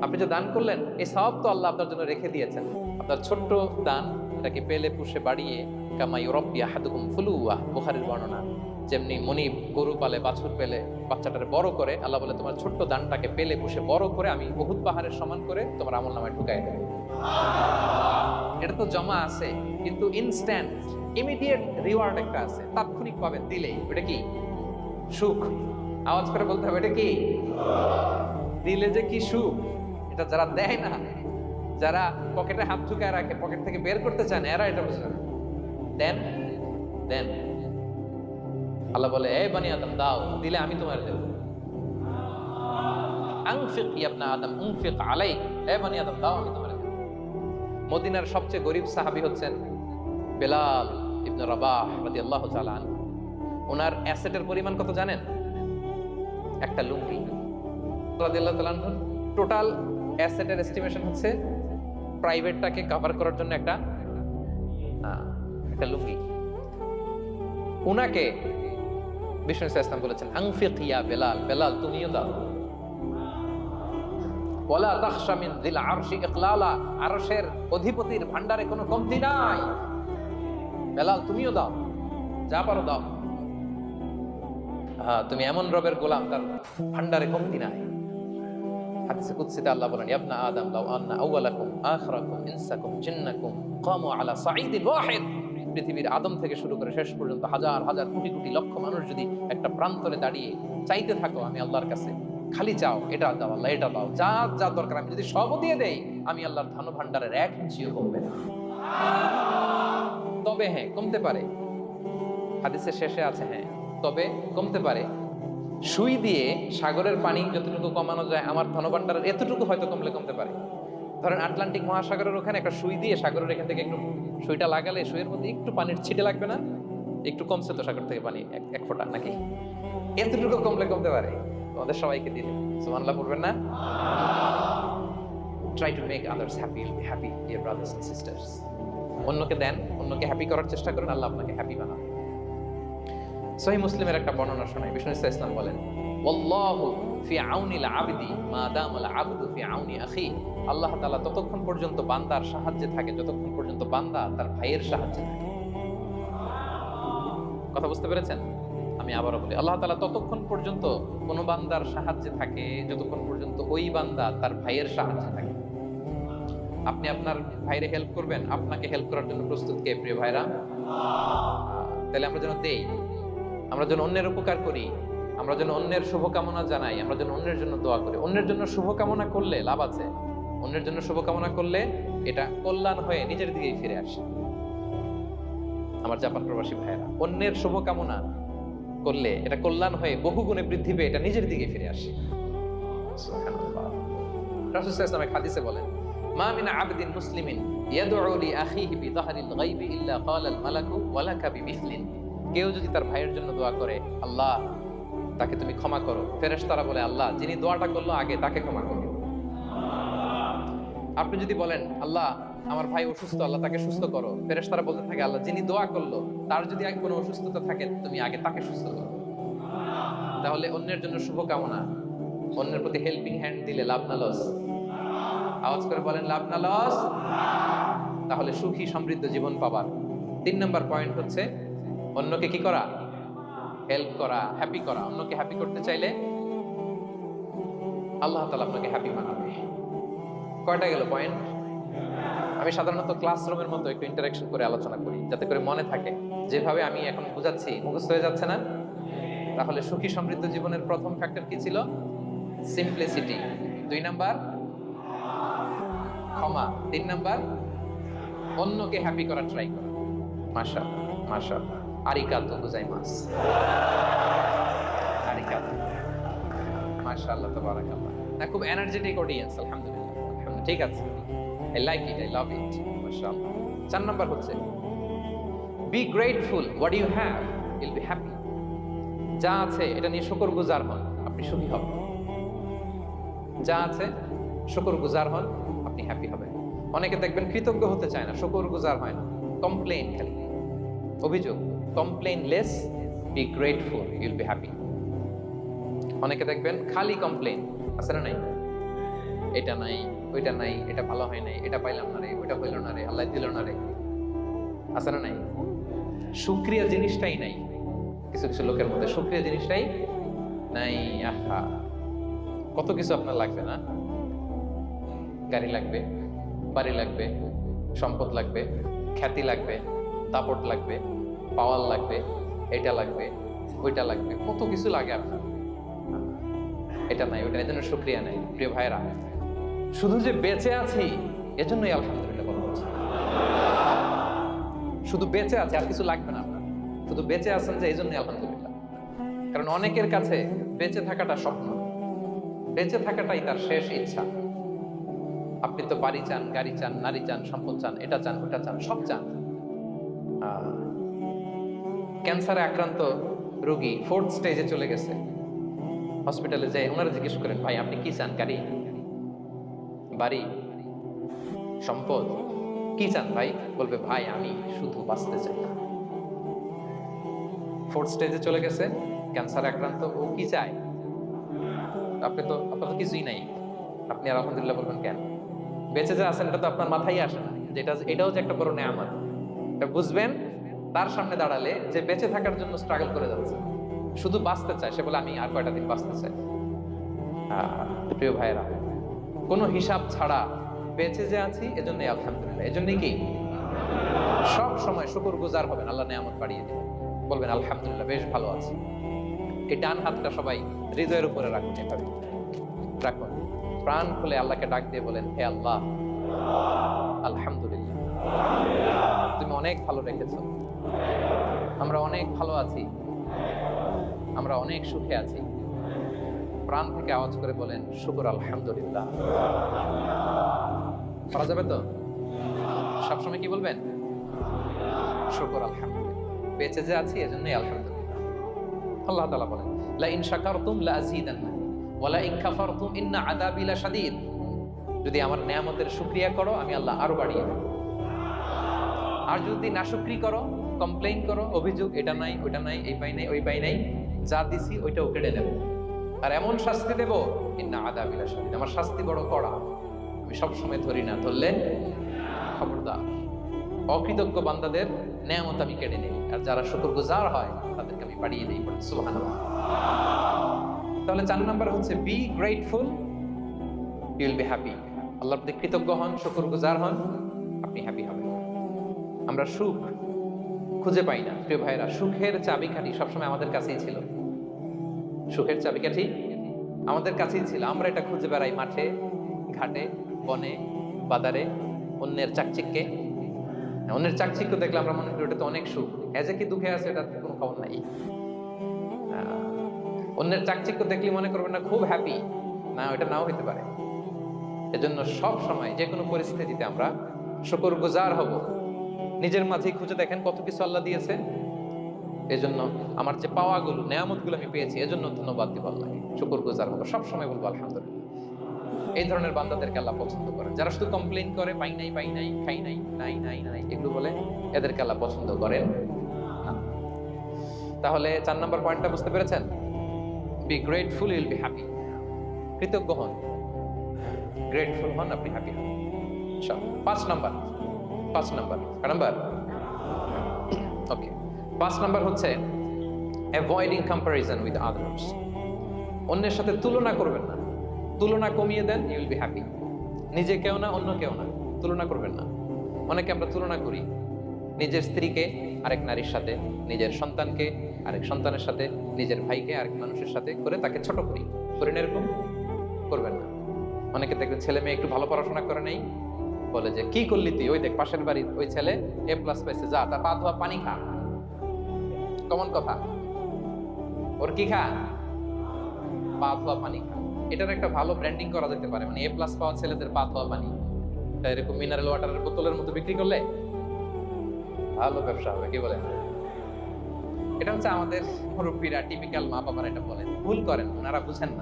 আপনি যে দান করলেন, এই সব তো আল্লাহ আপনার জন্য রেখে দিয়েছেন। আপনার ছোট্ট দান, এটাকে পেলে পুষে বাড়িয়ে, কামা ইউরাব্বি আহাদুকুম ফুলুয়া, বুখারীর বর্ণনা, যেমনি মনিব গরু পালে, বাছুর পেলে বাচ্চাটারে বড় করে, আল্লাহ বলে তোমার ছোট্ট দানটাকে পেলে পুষে বড় করে আমি উহুদ পাহাড়ের সমান করে তোমার আমলনামায় ঢুকাই দেব। এটা তো জমা আছে, কিন্তু ইনস্ট্যান্ট ইমিডিয়েট রিওয়ার্ড একটা আছে, তাৎক্ষণিক পাবেন দিলেই। ওটা কি? সুখ। আওয়াজ করে বলতে হবে, এটা কি? দিলে যে কি সুখ, এটা যারা দেয় না, যারা পকেটে হাত ঢুকায় রাখে, পকেট থেকে বের করতে চান, এরা এটা বুঝে না। দেন দেন, আল্লাহ বলে এ বানি আদম দাও, দিলে আমি তোমার দেব। আনফিক ইয়া আদম উনফিক আলাইক, এ বানি আদম দাও, আমি তোমার দেব। মদিনার সবচেয়ে গরিব সাহাবী হচ্ছেন বেলাল ইবনে রাবাহ রাদিয়াল্লাহু তাআলা আনহু। ওনার অ্যাসেটের পরিমাণ কত জানেন? একটা লুঙ্গি। রাদিয়াল্লাহু তাআলা আনহু টোটাল অ্যাসেটের এস্টিমেশন হচ্ছে প্রাইভেটটাকে কভার করার জন্য একটা লুঙ্গি। উনাকে বিষ্ণু ইসলাম বলেছেন আনফিক ইয়া বেলাল, বেলাল তুমিও দাও। ওয়ালা তাখশা মিন যিল আরশি ইকলালা, আরশের অধিপতির ভান্ডারে কোনো কমতি নাই। বেলাল তুমিও দাও, যা পারো দাও। তুমি এমন রবের গোলাম, তার ভান্ডারে কমতি নাই। হাদিসে কুদসিতে আল্লাহ বলেন ইবনা আদম লাউ আন্না আউওয়ালাকুম আখিরাকুম ইনসাকুম জিন্নাকুম কামু আলা সাঈদিন ওয়াহিদ। পৃথিবীর আদম থেকে শুরু করে শেষ পর্যন্ত হাজার হাজার কোটি কোটি লক্ষ মানুষ যদি একটা প্রান্তরে দাঁড়িয়ে চাইতে থাকো আমি আল্লাহর কাছে, খালি চাও এটা দাও আল্লাহ, এটা দাও, যা যা দরকার আমি যদি সব দিয়ে দেই, আমি আল্লাহর ধন ভান্ডারের 1 ইঞ্চিও কমবে না। তবে হ্যাঁ, কমতে পারে। হাদিসের শেষে আছে হ্যাঁ, তবে কমতে পারে। সুই দিয়ে সাগরের পানি যতটুকু কমানো যায়, আমার ধনভাণ্ডারের এতটুকু হয়তো কমলে কমতে পারে। ধরেন আটলান্টিক মহাসাগরের ওখানে একটা সুই দিয়ে সাগরের এখান থেকে একটু সুইটা লাগালে সুইয়ের মধ্যে একটু পানির ছিটে লাগবে না? একটু কমছে তো সাগর থেকে পানি, এক ফোঁটা নাকি? এতটুকু কমলে কমতে পারে। তোমাদের সবাইকে দিলে সুবহানাল্লাহ পড়বেন না? Try to make others happy, you will be happy dear brothers and sisters. অন্যকে দেন, অন্যকে হ্যাপি করার চেষ্টা করেন, আল্লাহ আপনাকে হ্যাপি বানাবে। সহিহ মুসলিমের একটা বর্ণনা শোনাই। বিষ্ণু ইসলাম বলেন, ওয়াল্লাহু ফি আউনিল আবদি মা দামাল আবদু ফি আউনি আখি। আল্লাহ তাআলা ততক্ষণ পর্যন্ত বান্দার সাহায্যে থাকে যতক্ষণ পর্যন্ত বান্দা তার ভাইয়ের সাহায্যে থাকে। কথা বুঝতে পেরেছেন? আমি আবারও বলি, আল্লাহ তাআলা ততক্ষণ পর্যন্ত কোন বান্দার সাহায্যে থাকে যতক্ষণ পর্যন্ত ওই বান্দা তার ভাইয়ের সাহায্যে থাকে। আপনি আপনার ভাইরে হেল্প করবেন, আপনাকে হেল্প করার জন্য প্রস্তুত কে প্রিয় ভাইরা? তাহলে আমরা যেন দেই, আমরা যেন অন্যের উপকার করি, আমরা যেন অন্যের শুভকামনা জানাই, আমরা যেন অন্যের জন্য দোয়া করি। অন্যের জন্য শুভকামনা করলে লাভ আছে, অন্যের জন্য শুভকামনা করলে এটা কল্যাণ হয়ে নিজের দিকেই ফিরে আসে। আমার জাপান প্রবাসী ভাইয়েরা, অন্যের শুভকামনা করলে এটা কল্যাণ হয়ে বহু গুণে বৃদ্ধি পেয়ে এটা নিজের দিকে ফিরে আসে। সুবহানাল্লাহ। রাসূল সাল্লাল্লাহু আলাইহি ওয়াসাল্লাম হাদিসে বলেন, মা মিন আবদিন মুসলিমিন ইয়াদউ লি আখিহি বিযাহরিল গায়বি ইল্লা ক্বালাল মালাকু ওয়ালাকা বিমিসলিন। কেউ যদি তার ভাইয়ের জন্য দোয়া করে, আল্লাহ তাকে তুমি ক্ষমা করো, ফেরেশতারা বলে, আল্লাহ যিনি দোয়াটা করলো আগে তাকে ক্ষমা করো। আপনি যদি বলেন, আল্লাহ আমার ভাই অসুস্থ, আল্লাহ তাকে সুস্থ করো, ফেরেশতারা বলতে থাকে, আল্লাহ যিনি দোয়া করলো তার যদি আগে কোনো অসুস্থতা থাকে তুমি আগে তাকে সুস্থ করো। তাহলে অন্যের জন্য শুভকামনা, অন্যের প্রতি হেল্পিং হ্যান্ড দিলে লাভ না লস? আওয়াজ করে বলেন, লাভ না লস? তাহলে সুখী সমৃদ্ধ জীবন পাবার 3 নম্বর পয়েন্ট হচ্ছে অন্যকে কি করা? হেল্প করা, হ্যাপি করা। অন্যকে হ্যাপি করতে চাইলে আল্লাহ তাআলা আপনাকে হ্যাপি বানাবে। কয়টা গেল পয়েন্ট? আমি সাধারণত ক্লাসরুমের মতো একটু ইন্টারাকশন করে আলোচনা করি যাতে করে মনে থাকে। যেভাবে আমি এখন বোঝাচ্ছি মুখস্থ হয়ে যাচ্ছে না? তাহলে সুখী সমৃদ্ধ জীবনের প্রথম ফ্যাক্টর কি ছিল? সিম্পলিসিটি। 2 নাম্বার ক্ষমা। 3 নাম্বার অন্যকে হ্যাপি করার ট্রাই করা। মাশাআল্লাহ, মাশাআল্লাহ। আরিগাতো গোজাইমাসু। আরিগাতো। মাশাআল্লাহ, তাবারাকাল্লাহ। না, খুব এনার্জেটিক অডিয়েন্স, আলহামদুলিল্লাহ। আলহামদুলিল্লাহ, ঠিক আছে। I like it, I love it. মাশাআল্লাহ। 4 নাম্বার হচ্ছে be grateful what you have, you'll be happy. যা আছে এটা নিয়ে শুকরগুজার হন, আপনি সুখী হবেন। যা আছে শুকরগুজার হন, আপনি হ্যাপি হবেন। অনেকে দেখবেন কৃতজ্ঞ হতে চায় না, শুকরগুজার হয় না, কমপ্লেইন খালি, অভিযোগ। Complain less, be grateful, you'll be happy. অনেকে দেখবেন খালি কমপ্লেইন, আছে না নাই? এটা নাই, ওইটা নাই, এটা ভালো হয় নাই, এটা পাইলাম না রে, ওইটা হইল না রে, আল্লাহ দিল না রে, আছে না নাই? শুকরিয়া জিনিসটাই নাই কিছু কিছু লোকের মধ্যে, শুকরিয়া জিনিসটাই নাই। আহা, কত কিছু আপনার লাগবে না? গাড়ি লাগবে, বাড়ি লাগবে, সম্পদ লাগবে, খ্যাতি লাগবে, দাপট লাগবে, পাওয়ার লাগবে, এটা লাগবে, ওইটা লাগবে, কত কিছু লাগে আপনার। এটা নাই, ওইটা, এজন্য শুকরিয়া নাই। প্রিয় ভাইরা, শুধু যে বেঁচে আছি এজন্যই আলহামদুলিল্লাহ বলা হচ্ছে। শুধু বেঁচে আছে, আর কিছু লাগবে না আপনার। শুধু বেঁচে আছেন যে এই জন্যই আলহামদুলিল্লাহ। কারণ অনেকের কাছে বেঁচে থাকাটা স্বপ্ন, বেঁচে থাকাটাই তার শেষ ইচ্ছা। আপনি তো বাড়ি চান, গাড়ি চান, নারী চান, সম্পদ চান, এটা চান, ওটা চান, সব চান। ক্যান্সারে আক্রান্ত রোগী 4th স্টেজে চলে গেছে, হসপিটালে যায়, ওনারা জিজ্ঞেস করেন, ভাই আপনি কি চান? গাড়ি, বাড়ি, সম্পদ, কি চান ভাই? বলবে, ভাই আমি শুধু বাঁচতে চাই। 4th স্টেজে চলে গেছে, ক্যান্সারে আক্রান্ত, ও কি চায়? আপনি তো, আপনার তো কিছুই নাই, আপনি আর আলহামদুলিল্লাহ বলবেন কেন? বেঁচে যে আছেন এটা তো আপনার মাথায় আসে না, যেটা এটাও যে একটা বড় নেয়ামত। এটা বুঝবেন তার সামনে দাঁড়ালে যে বেঁচে থাকার জন্য স্ট্রাগল করে যাচ্ছে, শুধু বাঁচতে চায়। সে বলে, আমি আর কয়টা দিন বাঁচতে চাই। প্রিয় ভাইয়েরা, কোনো হিসাব ছাড়া বেঁচে যে আছি এজন্যই আলহামদুলিল্লাহ। এজন্যই কি সব সময় শুকরগুজার হবেন, আল্লাহ নেয়ামত বাড়িয়ে দিবেন, বলবেন আলহামদুলিল্লাহ বেশ ভালো আছে। এই ডান হাতটা সবাই হৃদয়ের উপরে রাখুন, এভাবে রাখুন, প্রাণ খুলে আল্লাহকে ডাক দিয়ে বলেন, হে আল্লাহ আলহামদুলিল্লাহ, তুমি অনেক ভালো রেখেছো, আমরা অনেক ভালো আছি, আমরা অনেক সুখে আছি। প্রাণ থেকে আওয়াজ করে বলেন, শুকর আলহামদুলিল্লাহ। করা যাবে তো? সবসময় কি বলবেন? শুকর আলহামদুলিল্লাহ, বেঁচে যে আছি এজন্যই আলহামদুলিল্লাহ। আল্লাহ তাআলা বলেন, লা ইন শাকারতুম লা আযীদান্নাকুম ওয়া লা ইন কাফারতুম ইন্না আযাবি লাশাদীদ। যদি আমার নেয়ামতের শুকরিয়া করো আমি আল্লাহ আরো বাড়িয়ে দেব, আর যদি নাশুকরি করো কমপ্লেইন করো, অভিযোগ, এটা নাই ওইটা নাই, এই পাই নাই ওই পাই নাই, যা দিছি ওইটাও কেড়ে নেব, আর এমন শাস্তি দেব, ইন্না আযাবিলা শাদীদ, আমার শাস্তি বড় কড়া, আমি সবসময় ধরি না, ধরলে খবরদার। অকৃতজ্ঞ বান্দাদের নেয়ামত আমি কেড়ে নেই, আর যারা শুকরগুজার হয় তাদেরকে আমি বাড়িয়ে দিই। সুবহানাল্লাহ। তাহলে 4 নাম্বার হচ্ছে be grateful, you will be happy. আল্লাহর প্রতি কৃতজ্ঞ হন, শুকরগুজার হন, আপনি হ্যাপি হবেন। আমরা সুখ খুঁজে পাই না প্রিয় ভাইরা, সুখের চাবিকাঠি সবসময় আমাদের কাছেই ছিল। সুখের চাবিকাঠি আমাদের কাছেই ছিল, আমরা এটা খুঁজে বেড়াই মাঠে ঘাটে, বনে বাজারে, অন্যের চাকচিক্যে। অন্যের চাকচিক্য দেখলে আমরা মনে করি ওটা তো অনেক সুখ, এজে কি দুঃখে আছে এটা কোনো খবর নাই। অন্যের চাকচিক্য দেখলে মনে করবেন না খুব হ্যাপি, না, ওটা নাও হইতে পারে। এজন্য সব সময় যে কোনো পরিস্থিতিতে আমরা শুকরগুজার হব। নিজের মাঝেই খুঁজে দেখেন কত কিছু আল্লাহ দিয়েছে, এজন্য আমার যে পাওয়াগুলো, নেয়ামতগুলো আমি পেয়েছি, এজন্য ধন্যবাদ দিব আল্লাহকে, শুকরগুজার হবো, সব সময় বলবো আলহামদুলিল্লাহ। এই ধরনের বান্দাদেরকে আল্লাহ পছন্দ করেন। যারা শুধু কমপ্লেইন করে, পাই নাই পাই নাই, খাই নাই, নাই নাই নাই, এগুলো বলে, এদেরকে আল্লাহ পছন্দ করেন না। তাহলে 4 নম্বর পয়েন্টটা বুঝতে পেরেছেন? Be grateful, you will be happy. কৃতজ্ঞ হন, গ্রেটফুল হন, আপনি হ্যাপি হন। 5 নাম্বার ওকে, 5 নাম্বার হচ্ছে অ্যাভয়েডিং কম্প্যারিজন উইথ আদার্স। অন্যের সাথে তুলনা করবেন না, তুলনা কমিয়ে দেন, ইউ উইল বি হ্যাপি। নিজে কেউ না, অন্য কেউ না, তুলনা করবেন না। অনেকে আমরা তুলনা করি, নিজের স্ত্রীকে আরেক নারীর সাথে, নিজের সন্তানকে আরেক সন্তানের সাথে, নিজের ভাইকে আরেক মানুষের সাথে করে তাকে ছোট করি না, এরকম করবেন না। অনেকে দেখবেন ছেলে মেয়ে একটু ভালো পড়াশোনা করে নেই, বলে যে কি করলি তুই, ওই দেখ পাশের বাড়ির ওই ছেলে A+ পাইছে, যা তার পা ধোয়া পানি খা। কমন কথা, ওর কি খা, পা ধোয়া পানি খা। এটার একটা ভালো ব্র্যান্ডিং করা যেতে পারে, মানে A+ পাওয়া ছেলেদের পা ধোয়া পানি, এরকম মিনারেল ওয়াটারের বোতলের মতো বিক্রি করলে ভালো ব্যবসা হবে, কি বলেন? এটা হচ্ছে আমাদের মুরব্বীরা, টিপিক্যাল মা বাবারা এটা বলেন, ভুল করেন, ওনারা বুঝেন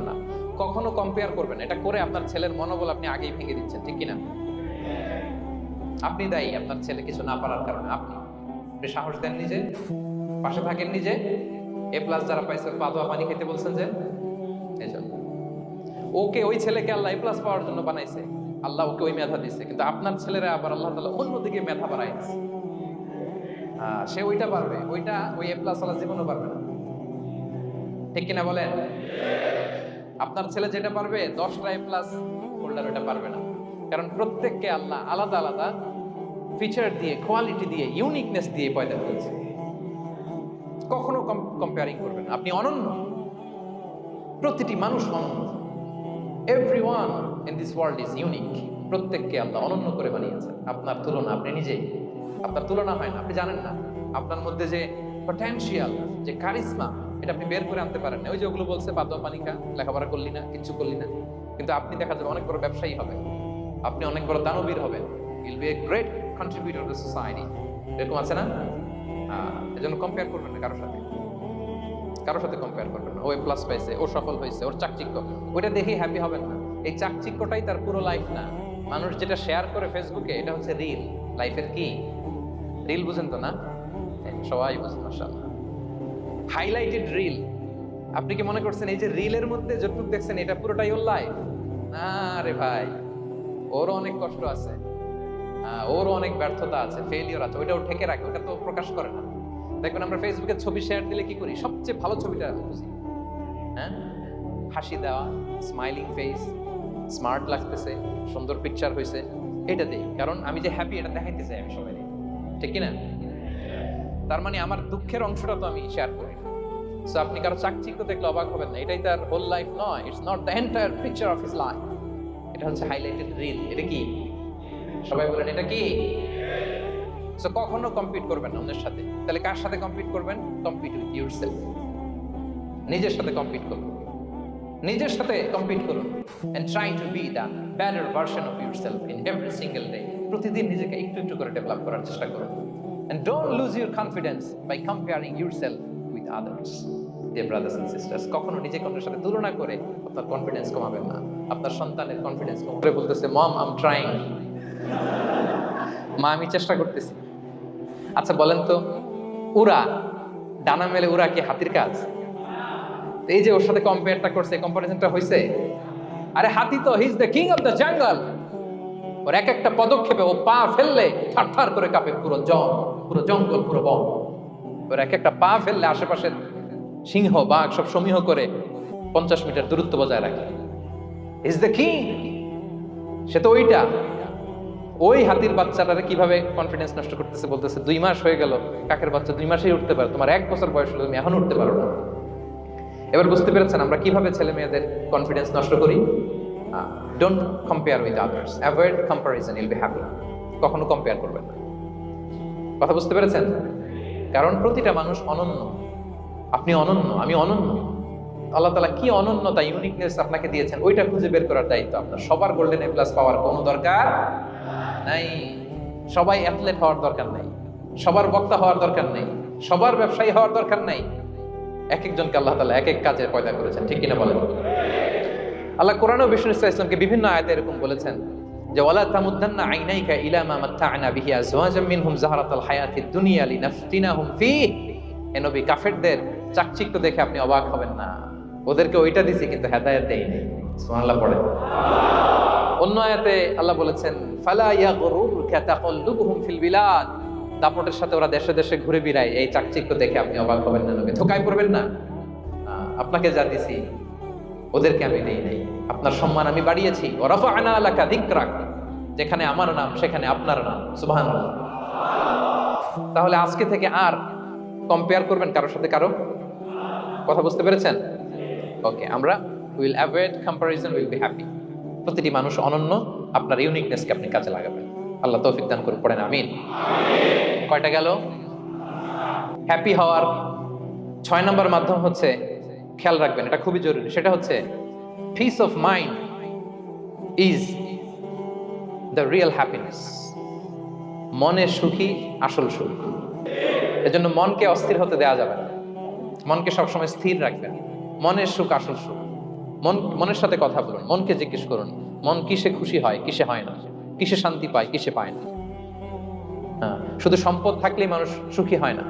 না। কখনো কম্পেয়ার করবেন, এটা করে আপনার ছেলের মনোবল আপনি আগেই ভেঙে দিচ্ছেন, ঠিক কিনা? আপনি দায়ী আপনার ছেলে কিছু না পারার কারণে। আপনি সাহস দেন নিজে, পাশে থাকেন নিজে। A+ যারা পাইছে পা ধোয়া পানি খেতে বলছেন যে, এই জন্য ওকে, ওই ছেলেকে আল্লাহ A+ পাওয়ার জন্য বানাইছে, আল্লাহ ওকে ওই মেধা দিচ্ছে, কিন্তু আপনার ছেলেরা আবার আল্লাহ তাআলা অন্যদিকে মেধা বাড়াইছে। সে ওইটা পারবে, ওইটা ওই A+ ওয়ালা জীবনও পারবে না, ঠিক কিনা বলেন? আপনার ছেলে যেটা পারবে 10টা A+ হোল্ডার ওটা পারবে না, কারণ প্রত্যেককে আল্লাহ আলাদা আলাদা ফিচার দিয়ে, কোয়ালিটি দিয়ে, ইউনিকনেস দিয়ে পয়দা করেছে। কখনো কম্পেয়ারিং করবেন না, আপনি অনন্য, প্রতিটি মানুষ অনন্য। Everyone in this world is unique. প্রত্যেককে আল্লাহ অনন্য করে বানিয়েছেন। আপনার তুলনা, আপনি নিজেই, আপনার তুলনা হয় না, আপনি জানেন না। আপনার মধ্যে যে পটেনশিয়াল, যে কারিজমা, এটা আপনি বের করে আনতে পারেন না। ওই যে ওগুলো বলছে পা ধোয়া পানি খা, লেখাপড়া করলি না, কিচ্ছু করলি না, কিন্তু আপনি দেখা যাবে অনেক বড় ব্যবসায়ী হবেন, আপনি অনেক বড় দানবীর হবেন, will B a great contributor two society. এরকম আছে না? এজন্য কম্পেয়ার করবেন না কারোর সাথে কম্পেয়ার করবেন না। ও A+ পাইছে, ও সফল হয়েছে, ওর চাকচিক্য, ওইটা দেখেই হ্যাপি হবেন না। এই চাকচিক্যটাই তার পুরো লাইফ না। মানুষ যেটা শেয়ার করে ফেসবুকে, এটা হচ্ছে রিল লাইফের। কি রিল বুঝেন তো না? সবাই বুঝেন, মাশাআল্লাহ। Highlighted reel. আপনি কি মনে করছেন এই যে রিলের মধ্যে যতটুকু দেখছেন এটা পুরোটাই ওর লাইফ? না রে ভাই, ওরও অনেক কষ্ট আছে, ওরও অনেক ব্যর্থতা আছে, ফেলিওর আছে, ওইটাও ঠেকে রাখে, ওটা তো প্রকাশ করে না। দেখবেন আমরা ফেসবুকে ছবি শেয়ার দিলে কি করি, সবচেয়ে ভালো ছবিটা খুঁজি, হ্যাঁ, হাসি দেওয়া, স্মাইলিং ফেস, স্মার্ট লাগতেছে, সুন্দর পিকচার হয়েছে, এটা দেই, কারণ আমি যে হ্যাপি এটা দেখাইতে চাই আমি সবাই, ঠিক কিনা? তার মানে আমার দুঃখের অংশটা তো আমি শেয়ার করি। সো আপনি কারো চাকচিক্য দেখলে অবাক হবেন না, এটাই তার হোল লাইফ নয়, it's not the entire picture of his life. এটা হচ্ছে হাইলাইটেড রিল। এটা কি? সবাই বলেন এটা কি? সো কখনো কম্পিট করবেন না অন্যের সাথে। তাহলে কার সাথে কম্পিট করবেন? Compete with yourself. নিজের সাথে কম্পিট করুন, নিজের সাথে কম্পিট করুন, and try to be the better version of yourself in every single day. প্রতিদিন নিজেকে একটু একটু করে ডেভেলপ করার চেষ্টা করুন। And don't lose your confidence by comparing yourself with others. Dear brothers and sisters, কখনো নিজেকে অন্যের সাথে তুলনা করে আপনার কনফিডেন্স কমাবেন না। আপনার সন্তানের কনফিডেন্স কমাবে, বলতেছে মম আই এম ট্রাইং, মা আমি চেষ্টা করতেছি, আচ্ছা বলেন তো, উড়া, ডানা মেলে উড়া কি হাতির কাজ? এই যে ওর সাথে কম্পেয়ারটা করছে, কম্পারিজনটা হয়েছে। আরে হাতি তো he is the king of the jungle. ওর এক একটা পদক্ষেপে ও পা ফেললে থারথার করে কাঁপে পুরো জঙ্গল, পুরো বন। ওর এক একটা পা ফেললে আশেপাশের সিংহ বাঘ সব সমীহ করে 50 মিটার দূরত্ব বজায় রাখে। ইজ দ্য কিং, সে তো ওইটা। ওই হাতির বাচ্চাটারে কিভাবে কনফিডেন্স নষ্ট করতেছে, বলতেছে 2 মাস হয়ে গেল, কাকের বাচ্চা 2 মাসেই উঠতে পারে, তোমার 1 বছর বয়স হলো, তুমি এখন উঠতে পারো না। এবার বুঝতে পেরেছেন আমরা কিভাবে ছেলে মেয়েদের কনফিডেন্স নষ্ট করি? Don't compare with others, avoid comparison, you'll be happy. কখনো কম্পেয়ার করবেন না। কথা বুঝতে পেরেছেন? কারণ প্রতিটা মানুষ অনন্য। আপনি অনন্য, আমি অনন্য। আল্লাহ তাআলা কি অনন্যতা, ইউনিকনেস আপনাকে দিয়েছেন, ওইটা খুঁজে বের করার দায়িত্ব আপনার। সবার গোল্ডেন এ প্লাস পাওয়ার কোনো দরকার নাই। সবাই অ্যাথলেট হওয়ার দরকার নাই, সবার বক্তা হওয়ার দরকার নেই, সবার ব্যবসায়ী হওয়ার দরকার নাই। এক একজনকে আল্লাহ তাআলা এক এক কাজের পয়দা করেছেন, ঠিক কিনা বলেন? আল্লাহ কোরআন ও বিষ্ণু ইসলামকে বিভিন্ন আয়াতে এরকম বলেছেন যে ওয়ালা তামুদ্দান্না আইনাইকা ইলা মা মাত্তা'না বিহি আজওয়াজাম মিনহুম যাহরাতাল হায়াতিদ দুনিয়া লিনাফতিনাহুম ফীহ। হে নবী, কাফেরদের চাকচিক্য দেখে আপনি অবাক হবেন না, ওদেরকে ওইটা দিছি কিন্তু হেদায়েত দেইনি। সুবহানাল্লাহ পড়ে। অন্য আয়াতে আল্লাহ বলেছেন ফালা ইয়াগরুরকা তাকাল্লুবুহুম ফিল বিলাদ। দাপটের সাথে ওরা দেশে দেশে ঘুরে বেড়ায়, এই চাকচিক্য দেখে আপনি অবাক হবেন না নবী, ধোঁকায় পড়বেন না। আপনাকে যা দিছি ওদেরকে আমি দেই নাই। আপনার সম্মান আমি বাড়িয়েছি। ওয়া রাফা'না লাকা যিকরাক, যেখানে আমার নাম সেখানে আপনার নাম। সুবহানাল্লাহ। তাহলে আজকে থেকে আর কম্পেয়ার করবেন কারোর সাথে কারো? কথা বুঝতে পেরেছেন? ওকে, আমরা will avoid comparison, will be happy. প্রতিটি মানুষ অনন্য, আপনার ইউনিকনেসকে আপনি কাজে লাগাবেন। আল্লাহ তৌফিক দান করুন, পড়েন আমিন। কয়টা গেল? হ্যাপি হওয়ার 6 নম্বর মাধ্যম হচ্ছে, খেয়াল রাখবেন এটা খুবই জরুরি, সেটা হচ্ছে piece of mind is the real happiness. মনে সুখী আসল সুখ। এজন্য মনকে অস্থির হতে দেওয়া যাবে না, মনকে সবসময় স্থির রাখবেন। মনের সুখ আসল সুখ। মনের সাথে কথা বলুন, মনকে জিজ্ঞেস করুন মন কিসে খুশি হয়, কিসে হয় না, কিসে শান্তি পায়, কিসে পায় না। শুধু সম্পদ থাকলেই মানুষ সুখী হয় না,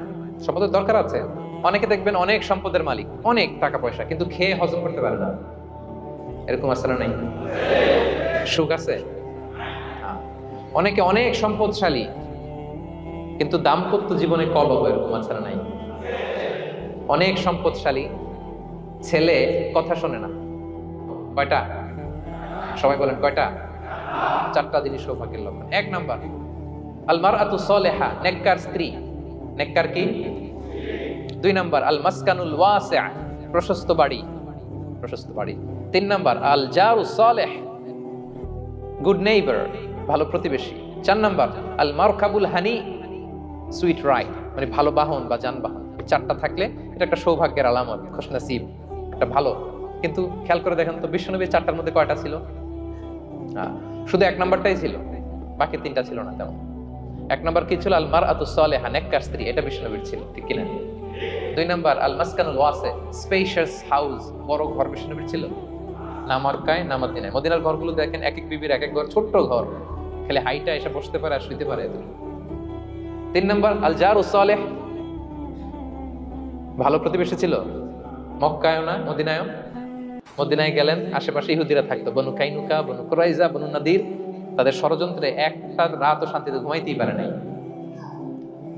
সম্পদের দরকার আছে। অনেকে দেখবেন অনেক সম্পদের মালিক, অনেক টাকা পয়সা, কিন্তু খেয়ে হজম করতে পারে না। এরকম আছে না? নাই? সুখ আছে? অনেকে অনেক সম্পদশালী, কিন্তু দাম্পত্য জীবনে কলহ, এরকম আছে না? নাই? অনেক সম্পদশালী ছেলে কথা শোনে না। কয়টা? সবাই বলেন কয়টা? 4টা জিনিস সৌভাগ্যের লক্ষণ। 1 নাম্বার আল মারআতু সালিহা, নেককার স্ত্রী। নেককার কি? 2 নাম্বার আল মাসকানুল ওয়াসি', প্রশস্ত বাড়ি, প্রশস্ত বাড়ি। 3 নাম্বার আল জারু সালিহ, গুড নেইবার, ভালো প্রতিবেশী। 4 নাম্বার আল মারকাবুল হানি, সুইট রাইড, মানে ভালো বাহন বা যানবাহন। 4টা থাকলে এটা একটা সৌভাগ্যের আলামত, খুশনসিব, একটা ভালো। কিন্তু খেয়াল করে দেখেন তো বিশ্বনবীর 4টার মধ্যে কয়টা ছিল? শুধু 1 নাম্বারটাই ছিল, বাকি 3টা ছিল না তেমন। 1 নাম্বার কি ছিল? আল মারআতু সালিহা, নেককার স্ত্রী, এটা বিশ্বনবীর ছিল, ঠিক কিনা? 2 নাম্বার আল মাসকানুল ওয়াসি, স্পেশিয়াস হাউস, বড় ঘর বিশ্বনবীর ছিল। না মক্কায় না মদিনায়। মদিনার ঘরগুলো দেখেন এক এক বিবির এক এক ঘর, ছোট্ট ঘর, খালি হাইটা এসে বসতে পারে আর শুইতে পারে। 3 নাম্বার আল জারু সালিহ, ভালো প্রতিবেশী ছিল। মক্কায়ও না মদিনায়ও। মদিনায় গেলেন, আশেপাশে ইহুদিরা থাকতো, বনু কাইনুকা, বনু কুরাইজা, বনু নাদির। তাদের ষড়যন্ত্রে একটা রাতও শান্তিতে ঘুমাইতেই পারে নাই।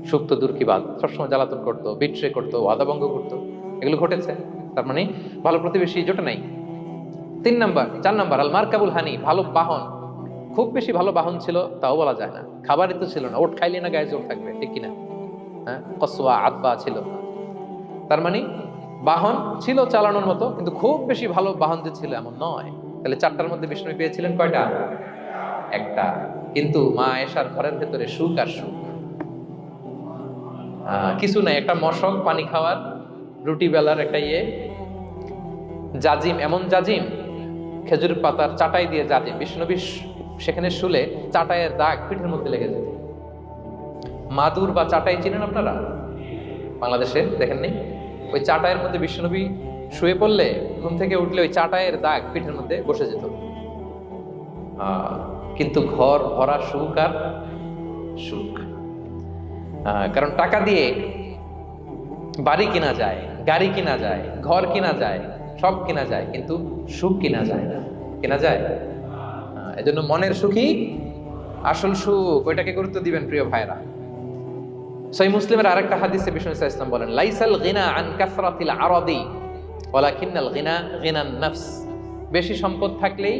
সুপ্ত দূর কি বাদ, সবসময় জ্বালাতন করতো, বিট্রে করতো, ওয়াদাভঙ্গ করতো, এগুলো ঘটেছে। তার মানে ভালো প্রতিবেশী জোটে নাই। 4 নাম্বার আল মারকাবুল হানি, ভালো বাহন। খুব বেশি ভালো বাহন ছিল তাও বলা যায় না, খাবারই তো ছিল না, ওট খাইলে না গায়ে জোর থাকবে, ঠিক কিনা? কসওয়া আতবা ছিল। তার মানে বাহন ছিল চালানোর মতো, কিন্তু খুব বেশি ভালো বাহন যে ছিল এমন নয়। তাহলে 4টার মধ্যে বিষ্ণু পেয়েছিলেন কয়টা? 1টা। কিন্তু মা আয়েশার ঘরের ভেতরে সুখ আর সুখ, কিছু নাই। একটা মশক, পানি খাওয়ার, রুটি বেলার একটা জাজিম, এমন জাজিম, খেজুর পাতার চাটাই দিয়ে জাজিম। বিষ্ণুবী সেখানে শুলে চাটাইয়ের দাগ পিঠের মধ্যে লেগে যেত। মাদুর বা চাটাই চিনেন আপনারা? বাংলাদেশে দেখেননি? ওই চাটাইয়ের মধ্যে বিশ্বনবী শুয়ে পড়লে, ঘুম থেকে উঠলে ওই চাটাইয়ের দাগ পিঠের মধ্যে বসে যেত। কিন্তু ঘর ভরা সুখ আর সুখ। কারণ টাকা দিয়ে বাড়ি কিনা যায়, গাড়ি কিনা যায়, ঘর কিনা যায়, সব কিনা যায়, কিন্তু সুখ কিনা যায় না। কিনা যায়? এজন্য মনের সুখই আসল সুখ, ওইটাকে গুরুত্ব দিবেন প্রিয় ভাইরা। সহিহ মুসলিমের আরেকটা হাদিসে বিষ্ণু ইসলাম বলেন, লাইসাল গিনা আন কাসরাতিল আরাদি ওয়ালাকিন্নাল গিনা গিনান নফস। বেশি সম্পদ থাকলেই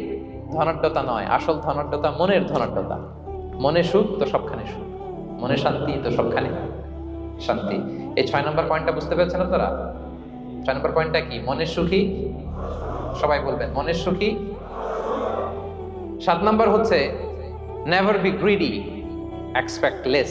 ধনাঢ্যতা নয়, আসল ধনাঢ্যতা মনের ধনাঢ্যতা। মনে সুখ তো সবখানে সুখ, মনে শান্তি তো সবখানে শান্তি। এই 6 নম্বর পয়েন্টটা বুঝতে পেরেছেন আপনারা? 6 নম্বর পয়েন্টটা কি? মনের সুখী, সবাই বলবেন মনের সুখী। 7 নম্বর হচ্ছে never be greedy, expect less.